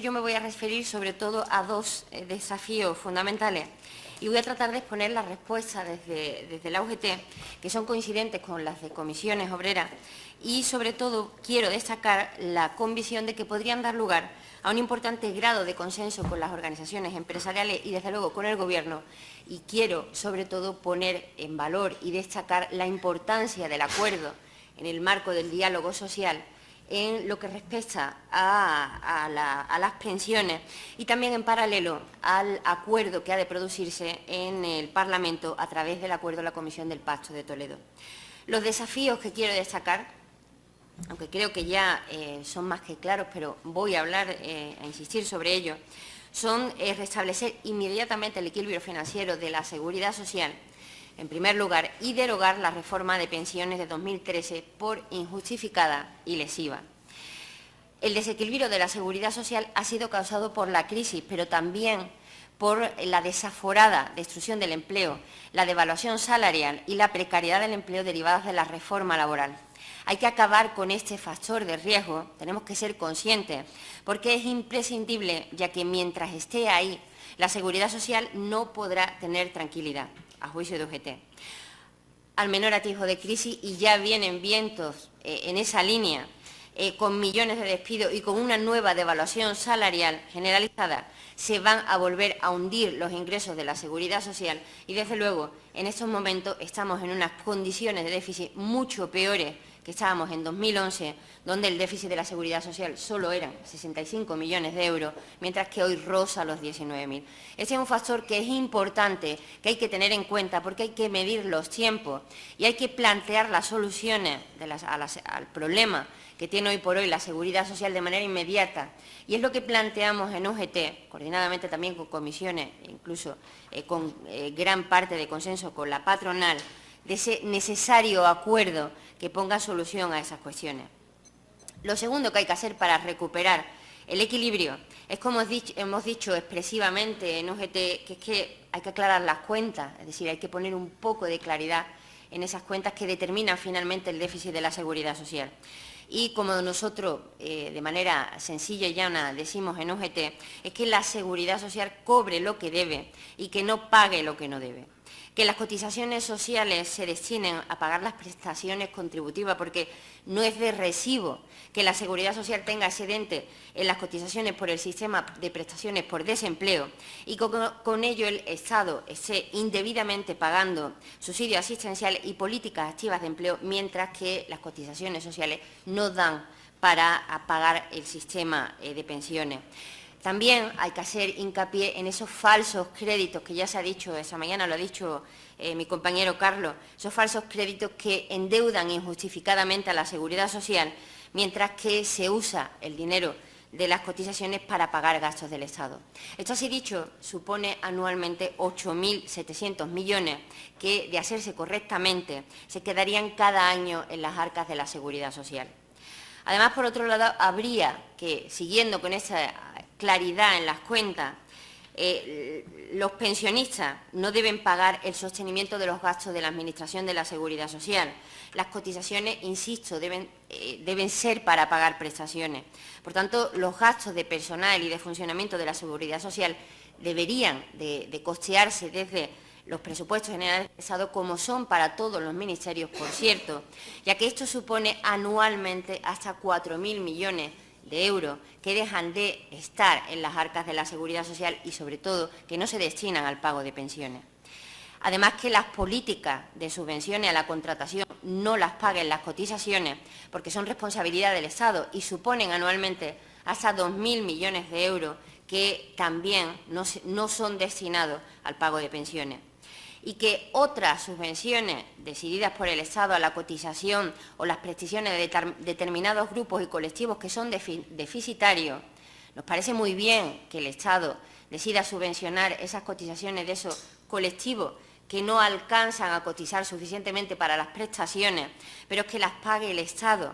Yo me voy a referir sobre todo a dos desafíos fundamentales y voy a tratar de exponer las respuestas desde la UGT, que son coincidentes con las de comisiones obreras, y sobre todo quiero destacar la convicción de que podrían dar lugar a un importante grado de consenso con las organizaciones empresariales y desde luego con el Gobierno, y quiero sobre todo poner en valor y destacar la importancia del acuerdo en el marco del diálogo social en lo que respecta a las pensiones y también en paralelo al acuerdo que ha de producirse en el Parlamento a través del acuerdo de la Comisión del Pacto de Toledo. Los desafíos que quiero destacar, aunque creo que ya son más que claros, pero voy a hablar, a insistir sobre ello, son restablecer inmediatamente el equilibrio financiero de la Seguridad Social, en primer lugar, y derogar la reforma de pensiones de 2013 por injustificada y lesiva. El desequilibrio de la Seguridad Social ha sido causado por la crisis, pero también por la desaforada destrucción del empleo, la devaluación salarial y la precariedad del empleo derivadas de la reforma laboral. Hay que acabar con este factor de riesgo, tenemos que ser conscientes, porque es imprescindible, ya que mientras esté ahí, la Seguridad Social no podrá tener tranquilidad, a juicio de UGT. Al menor atisbo de crisis, y ya vienen vientos en esa línea, con millones de despidos y con una nueva devaluación salarial generalizada, se van a volver a hundir los ingresos de la Seguridad Social y, desde luego, en estos momentos estamos en unas condiciones de déficit mucho peores que estábamos en 2011, donde el déficit de la Seguridad Social solo eran 65 millones de euros, mientras que hoy roza los 19.000. Este es un factor que es importante, que hay que tener en cuenta, porque hay que medir los tiempos y hay que plantear las soluciones al problema que tiene hoy por hoy la Seguridad Social de manera inmediata. Y es lo que planteamos en UGT, coordinadamente también con comisiones, incluso con gran parte de consenso con la patronal, de ese necesario acuerdo que ponga solución a esas cuestiones. Lo segundo que hay que hacer para recuperar el equilibrio es, como hemos dicho expresivamente en UGT, que es que hay que aclarar las cuentas, es decir, hay que poner un poco de claridad en esas cuentas que determinan finalmente el déficit de la Seguridad Social. Y como nosotros, de manera sencilla y llana, decimos en UGT, es que la Seguridad Social cobre lo que debe y que no pague lo que no debe. Que las cotizaciones sociales se destinen a pagar las prestaciones contributivas, porque no es de recibo que la Seguridad Social tenga excedente en las cotizaciones por el sistema de prestaciones por desempleo y con ello el Estado esté indebidamente pagando subsidios asistenciales y políticas activas de empleo, mientras que las cotizaciones sociales no dan para pagar el sistema de pensiones. También hay que hacer hincapié en esos falsos créditos que ya se ha dicho, esa mañana lo ha dicho mi compañero Carlos, esos falsos créditos que endeudan injustificadamente a la Seguridad Social, mientras que se usa el dinero de las cotizaciones para pagar gastos del Estado. Esto, así dicho, supone anualmente 8.700 millones que, de hacerse correctamente, se quedarían cada año en las arcas de la Seguridad Social. Además, por otro lado, habría que, siguiendo con esa claridad en las cuentas, los pensionistas no deben pagar el sostenimiento de los gastos de la Administración de la Seguridad Social. Las cotizaciones, insisto, deben ser para pagar prestaciones. Por tanto, los gastos de personal y de funcionamiento de la Seguridad Social deberían de costearse desde los presupuestos generales del Estado, como son para todos los ministerios, por cierto, ya que esto supone anualmente hasta 4.000 millones de euros que dejan de estar en las arcas de la Seguridad Social y, sobre todo, que no se destinan al pago de pensiones. Además, que las políticas de subvenciones a la contratación no las paguen las cotizaciones, porque son responsabilidad del Estado y suponen anualmente hasta 2.000 millones de euros que también no son destinados al pago de pensiones. Y que otras subvenciones decididas por el Estado a la cotización o las prestaciones de determinados grupos y colectivos que son deficitarios, nos parece muy bien que el Estado decida subvencionar esas cotizaciones de esos colectivos que no alcanzan a cotizar suficientemente para las prestaciones, pero es que las pague el Estado,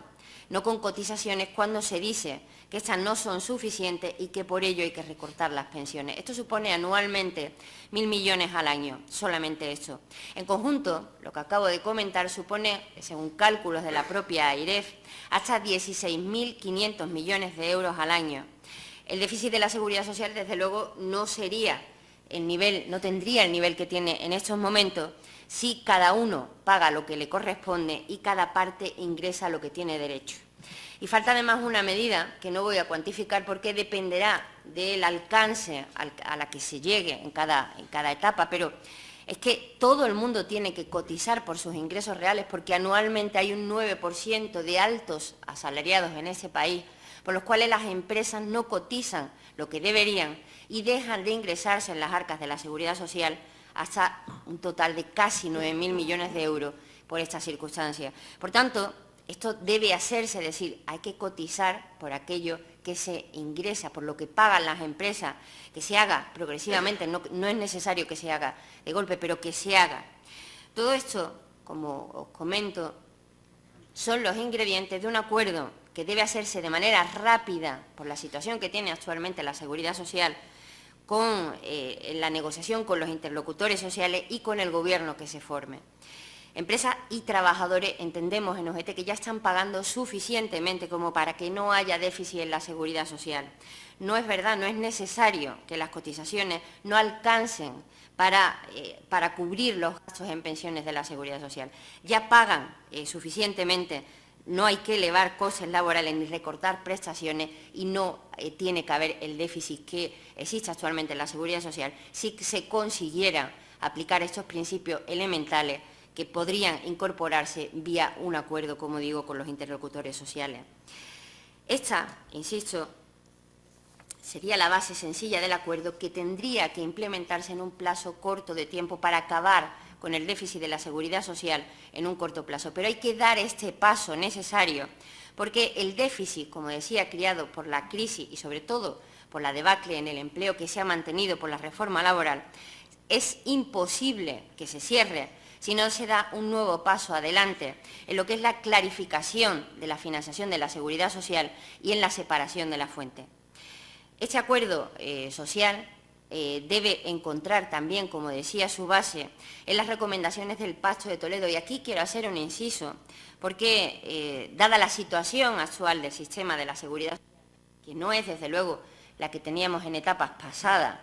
no con cotizaciones, cuando se dice que estas no son suficientes y que por ello hay que recortar las pensiones. Esto supone anualmente 1.000 millones al año, solamente eso. En conjunto, lo que acabo de comentar supone, según cálculos de la propia AIREF, hasta 16.500 millones de euros al año. El déficit de la Seguridad Social, desde luego, no tendría el nivel que tiene en estos momentos si cada uno paga lo que le corresponde y cada parte ingresa lo que tiene derecho. Y falta además una medida que no voy a cuantificar porque dependerá del alcance a la que se llegue en cada etapa, pero es que todo el mundo tiene que cotizar por sus ingresos reales porque anualmente hay un 9% de altos asalariados en ese país, por los cuales las empresas no cotizan lo que deberían y dejan de ingresarse en las arcas de la Seguridad Social hasta un total de casi 9.000 millones de euros por estas circunstancias. Por tanto, esto debe hacerse, es decir, hay que cotizar por aquello que se ingresa, por lo que pagan las empresas, que se haga progresivamente, no es necesario que se haga de golpe, pero que se haga. Todo esto, como os comento, son los ingredientes de un acuerdo que debe hacerse de manera rápida por la situación que tiene actualmente la Seguridad Social, con la negociación con los interlocutores sociales y con el Gobierno que se forme. Empresas y trabajadores entendemos en OGT que ya están pagando suficientemente como para que no haya déficit en la Seguridad Social. No es verdad, no es necesario que las cotizaciones no alcancen para cubrir los gastos en pensiones de la Seguridad Social. Ya pagan suficientemente, no hay que elevar costes laborales ni recortar prestaciones y no tiene que haber el déficit que existe actualmente en la Seguridad Social si se consiguiera aplicar estos principios elementales que podrían incorporarse vía un acuerdo, como digo, con los interlocutores sociales. Esta, insisto, sería la base sencilla del acuerdo que tendría que implementarse en un plazo corto de tiempo para acabar con el déficit de la Seguridad Social en un corto plazo. Pero hay que dar este paso necesario porque el déficit, como decía, creado por la crisis y sobre todo por la debacle en el empleo que se ha mantenido por la reforma laboral, es imposible que se cierre si no se da un nuevo paso adelante en lo que es la clarificación de la financiación de la Seguridad Social y en la separación de la fuente. Este acuerdo social debe encontrar también, como decía, su base en las recomendaciones del Pacto de Toledo. Y aquí quiero hacer un inciso, porque dada la situación actual del sistema de la seguridad, que no es, desde luego, la que teníamos en etapas pasadas,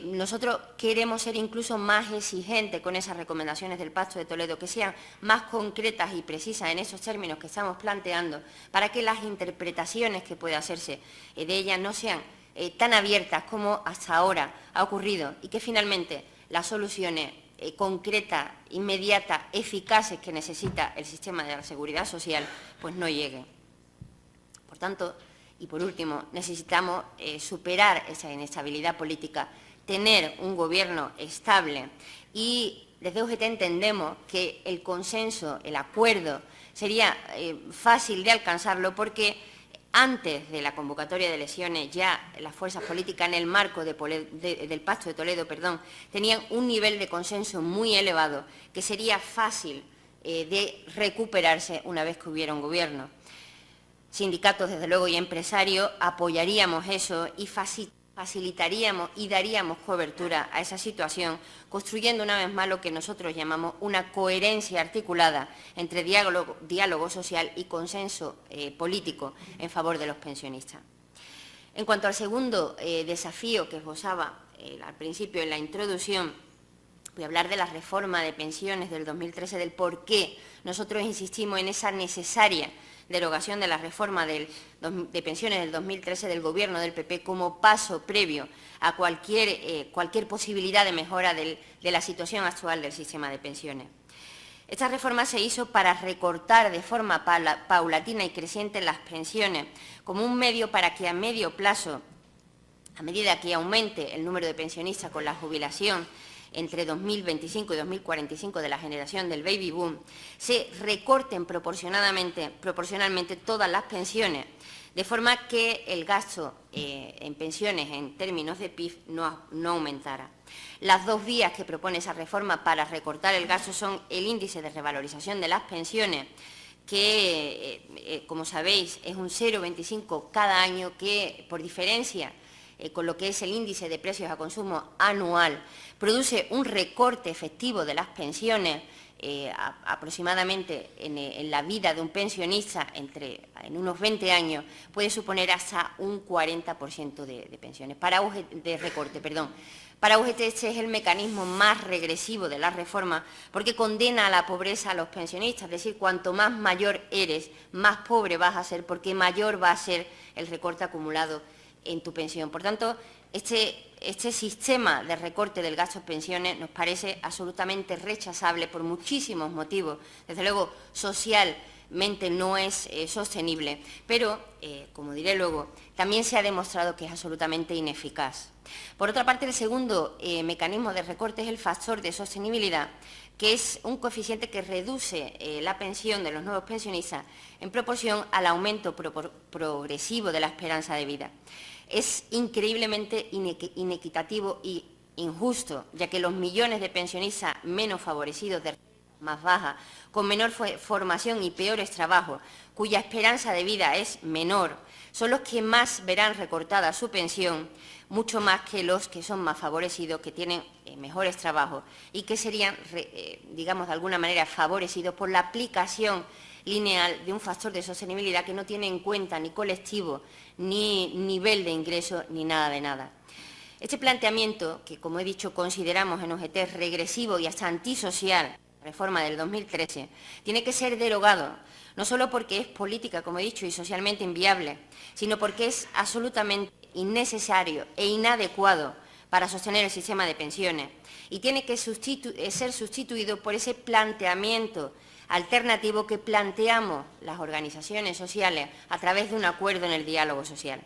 nosotros queremos ser incluso más exigentes con esas recomendaciones del Pacto de Toledo, que sean más concretas y precisas en esos términos que estamos planteando, para que las interpretaciones que pueda hacerse de ellas no sean tan abiertas como hasta ahora ha ocurrido y que finalmente las soluciones concretas, inmediatas, eficaces que necesita el sistema de la Seguridad Social, pues no lleguen. Por tanto, y por último, necesitamos superar esa inestabilidad política, tener un Gobierno estable y desde UGT entendemos que el consenso, el acuerdo, sería fácil de alcanzarlo porque antes de la convocatoria de elecciones ya las fuerzas políticas en el marco del Pacto de Toledo, tenían un nivel de consenso muy elevado que sería fácil de recuperarse una vez que hubiera un Gobierno. Sindicatos, desde luego, y empresarios apoyaríamos eso y facilitaríamos y daríamos cobertura a esa situación, construyendo una vez más lo que nosotros llamamos una coherencia articulada entre diálogo social y consenso político en favor de los pensionistas. En cuanto al segundo desafío que esbozaba al principio en la introducción, voy a hablar de la reforma de pensiones del 2013, del por qué nosotros insistimos en esa necesaria derogación de la reforma de pensiones del 2013 del Gobierno del PP como paso previo a cualquier posibilidad de mejora de la situación actual del sistema de pensiones. Esta reforma se hizo para recortar de forma paulatina y creciente las pensiones como un medio para que a medio plazo, a medida que aumente el número de pensionistas con la jubilación entre 2025 y 2045 de la generación del baby boom, se recorten proporcionalmente todas las pensiones, de forma que el gasto en pensiones en términos de PIB no aumentara. Las dos vías que propone esa reforma para recortar el gasto son el índice de revalorización de las pensiones, que, como sabéis, es un 0,25 cada año, que por diferencia con lo que es el índice de precios a consumo anual, produce un recorte efectivo de las pensiones aproximadamente en la vida de un pensionista en unos 20 años, puede suponer hasta un 40% de pensiones, de recorte. Para UGT este es el mecanismo más regresivo de la reforma porque condena a la pobreza a los pensionistas, es decir, cuanto más mayor eres, más pobre vas a ser porque mayor va a ser el recorte acumulado en tu pensión. Por tanto, este sistema de recorte del gasto en pensiones nos parece absolutamente rechazable por muchísimos motivos. Desde luego, socialmente no es sostenible, pero, como diré luego, también se ha demostrado que es absolutamente ineficaz. Por otra parte, el segundo mecanismo de recorte es el factor de sostenibilidad, que es un coeficiente que reduce la pensión de los nuevos pensionistas en proporción al aumento progresivo de la esperanza de vida. Es increíblemente inequitativo e injusto, ya que los millones de pensionistas menos favorecidos, de más baja, con menor formación y peores trabajos, cuya esperanza de vida es menor, son los que más verán recortada su pensión, mucho más que los que son más favorecidos, que tienen mejores trabajos y que serían, digamos, de alguna manera favorecidos por la aplicación lineal de un factor de sostenibilidad que no tiene en cuenta ni colectivo, ni nivel de ingreso, ni nada de nada. Este planteamiento, que como he dicho consideramos en UGT regresivo y hasta antisocial, reforma del 2013, tiene que ser derogado, no solo porque es política, como he dicho, y socialmente inviable, sino porque es absolutamente innecesario e inadecuado para sostener el sistema de pensiones y tiene que ser sustituido por ese planteamiento alternativo que planteamos las organizaciones sociales a través de un acuerdo en el diálogo social.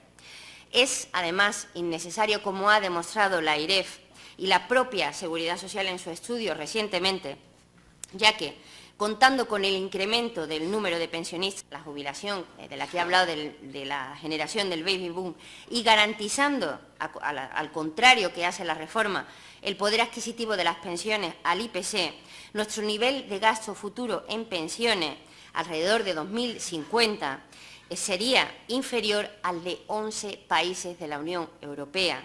Es, además, innecesario, como ha demostrado la AIREF y la propia Seguridad Social en su estudio recientemente, ya que, contando con el incremento del número de pensionistas, la jubilación de la que he hablado de la generación del baby boom, y garantizando, al contrario que hace la reforma, el poder adquisitivo de las pensiones al IPC, nuestro nivel de gasto futuro en pensiones, alrededor de 2050, sería inferior al de 11 países de la Unión Europea.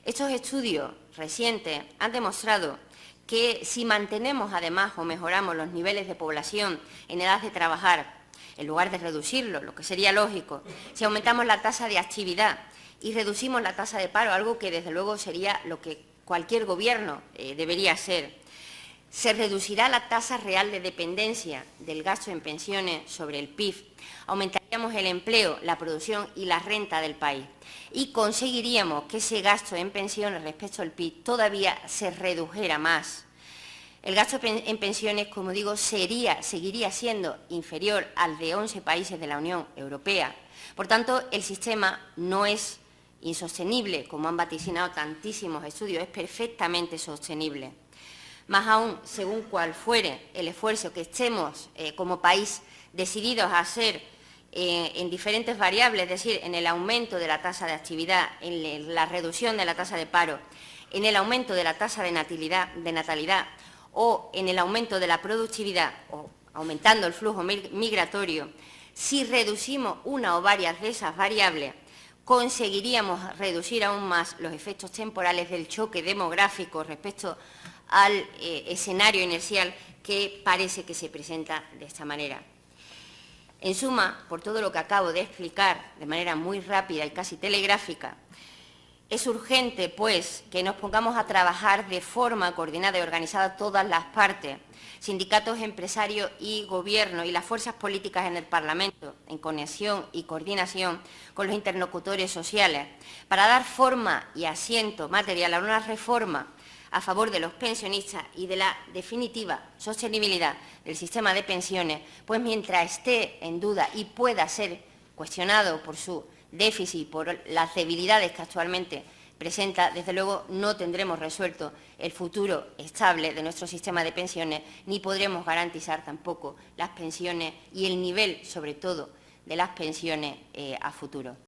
Estos estudios recientes han demostrado que si mantenemos además o mejoramos los niveles de población en edad de trabajar, en lugar de reducirlo, lo que sería lógico, si aumentamos la tasa de actividad y reducimos la tasa de paro, algo que desde luego sería lo que cualquier gobierno debería hacer, se reducirá la tasa real de dependencia del gasto en pensiones sobre el PIB, aumentaríamos el empleo, la producción y la renta del país y conseguiríamos que ese gasto en pensiones respecto al PIB todavía se redujera más. El gasto en pensiones, como digo, seguiría siendo inferior al de 11 países de la Unión Europea. Por tanto, el sistema no es insostenible, como han vaticinado tantísimos estudios, es perfectamente sostenible. Más aún, según cuál fuere el esfuerzo que estemos como país decididos a hacer en diferentes variables, es decir, en el aumento de la tasa de actividad, en la reducción de la tasa de paro, en el aumento de la tasa de natalidad o en el aumento de la productividad o aumentando el flujo migratorio, si reducimos una o varias de esas variables, conseguiríamos reducir aún más los efectos temporales del choque demográfico respecto al escenario inercial que parece que se presenta de esta manera. En suma, por todo lo que acabo de explicar de manera muy rápida y casi telegráfica, es urgente, pues, que nos pongamos a trabajar de forma coordinada y organizada todas las partes, sindicatos, empresarios y gobierno y las fuerzas políticas en el Parlamento, en conexión y coordinación con los interlocutores sociales, para dar forma y asiento material a una reforma a favor de los pensionistas y de la definitiva sostenibilidad del sistema de pensiones, pues mientras esté en duda y pueda ser cuestionado por su déficit, por las debilidades que actualmente presenta, desde luego no tendremos resuelto el futuro estable de nuestro sistema de pensiones, ni podremos garantizar tampoco las pensiones y el nivel, sobre todo, de las pensiones a futuro.